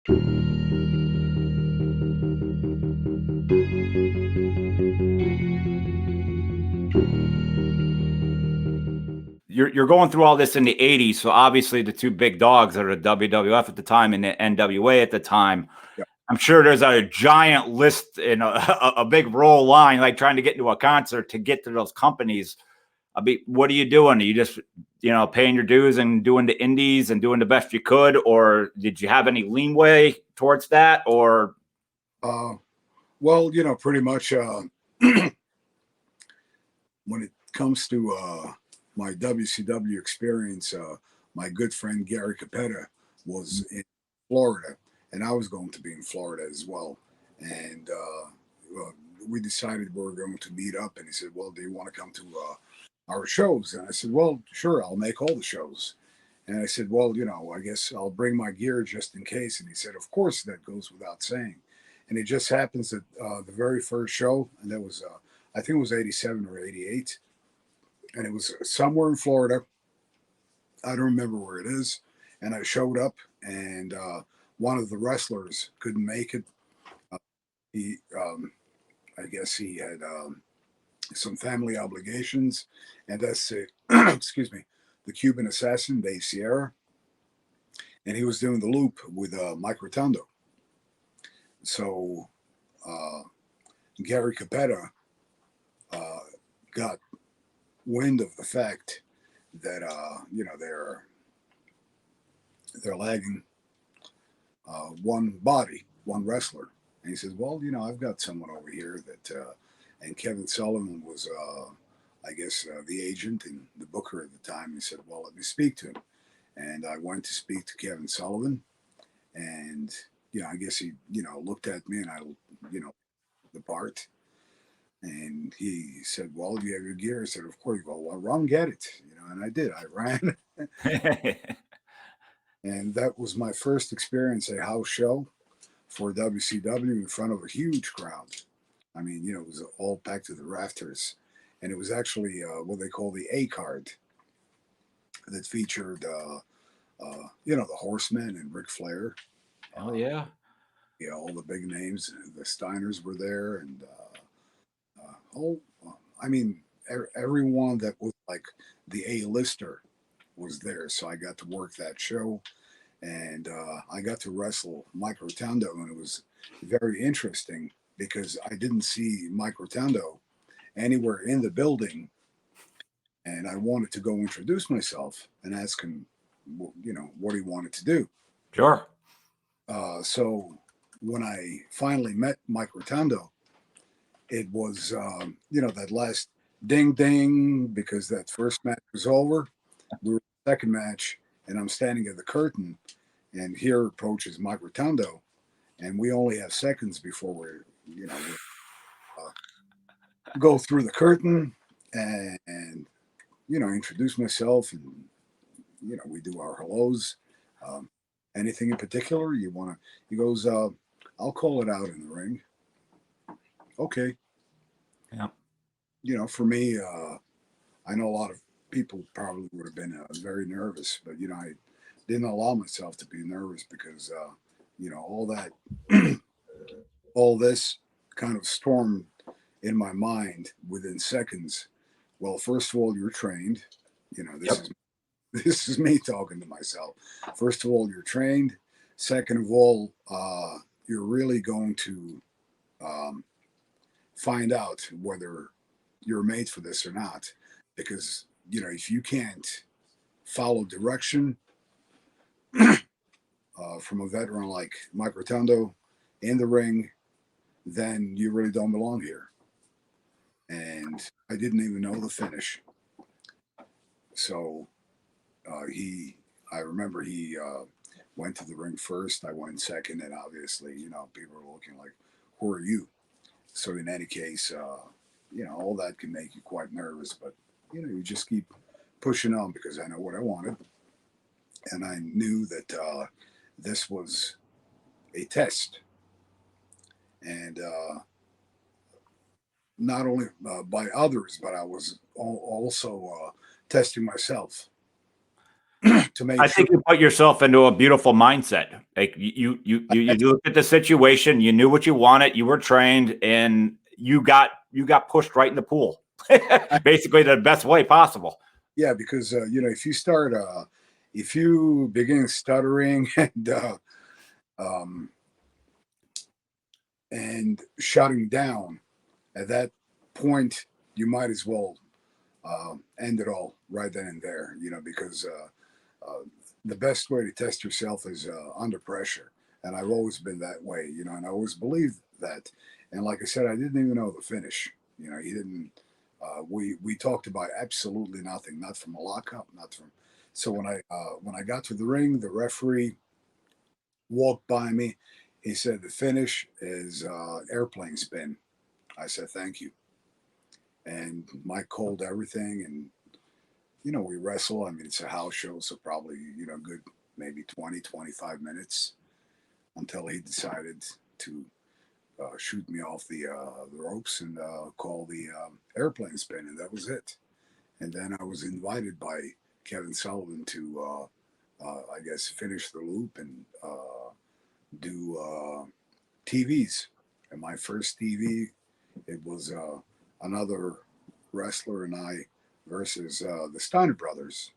You're going through all this in the 80s, so obviously the two big dogs are the WWF at the time and the NWA at the time. Yeah. I'm sure there's a giant list in a big roll line, like trying to get into a concert to get to those companies. I mean, what are you doing? Are you just, paying your dues and doing the indies and doing the best you could? Or did you have any leeway towards that? Or Well, pretty much when it comes to my WCW experience, my good friend Gary Capetta was in Florida, and I was going to be in Florida as well. And we decided we were going to meet up, and he said, "Well, do you want to come to our shows?" And I said, "Well, sure, I'll make all the shows." And I said, "Well, I guess I'll bring my gear just in case." And he said, "Of course, that goes without saying." And it just happens that the very first show, and that was, I think it was 87 or 88, and it was somewhere in Florida. I don't remember where it is. And I showed up, and one of the wrestlers couldn't make it. He, I guess he had some family obligations, and that's excuse me, the Cuban assassin, Dave Sierra, and he was doing the loop with Mike Rotundo. So Gary Capetta got wind of the fact that they're lagging one wrestler, and he says, "Well, I've got someone over here that," and Kevin Sullivan was, I guess, the agent and the booker at the time. He said, "Well, let me speak to him," and I went to speak to Kevin Sullivan, and I guess he looked at me, and I the part. And he said, "Well, do you have your gear?" I said, "Of course." He goes, "Well, run get it," and I did. I ran, and that was my first experience at a house show for WCW in front of a huge crowd. I mean, it was all packed to the rafters, and it was actually what they call the A card that featured, the Horsemen and Ric Flair. Oh yeah. Yeah, all the big names. The Steiners were there, and oh, I mean, everyone that was like the A-lister was there. So I got to work that show, and I got to wrestle Mike Rotundo, and it was very interesting because I didn't see Mike Rotundo anywhere in the building, and I wanted to go introduce myself and ask him, what he wanted to do. Sure. So when I finally met Mike Rotundo, it was, that last ding ding because that first match was over. We were in the second match, and I'm standing at the curtain, and here approaches Mike Rotundo, and we only have seconds before we go through the curtain and introduce myself, and we do our hellos. Anything in particular you want to? He goes, "I'll call it out in the ring." Okay. Yeah. For me, I know a lot of people probably would have been very nervous, but I didn't allow myself to be nervous because all that, all this kind of stormed in my mind within seconds. Well, first of all, you're trained. This Yep. this is me talking to myself. First of all, you're trained. Second of all, you're really going to find out whether you're made for this or not. Because, if you can't follow direction from a veteran like Mike Rotundo in the ring, then you really don't belong here. And I didn't even know the finish. So I remember he went to the ring first. I went second, and obviously, people were looking like, "Who are you?" So in any case, all that can make you quite nervous, but you just keep pushing on because I know what I wanted, and I knew that this was a test, and not only by others, but I was also testing myself. to make I sure. think you put yourself into a beautiful mindset. Like you looked at the situation, you knew what you wanted, you were trained, and you got pushed right in the pool, basically the best way possible. Yeah, because if you begin stuttering um, and shutting down at that point, you might as well end it all right then and there. Because the best way to test yourself is under pressure, and I've always been that way. And I always believed that. And like I said, I didn't even know the finish. He didn't. We talked about absolutely nothing, not from a lockup, not from. So when I got to the ring, the referee walked by me. He said the finish is airplane spin. I said thank you, and Mike called everything, and we wrestle. I mean, it's a house show, so probably good maybe 20, 25 minutes until he decided to shoot me off the ropes and call the airplane spin, and that was it. And then I was invited by Kevin Sullivan to, I guess, finish the loop and do TVs. And my first TV, it was another wrestler and I versus the Steiner brothers.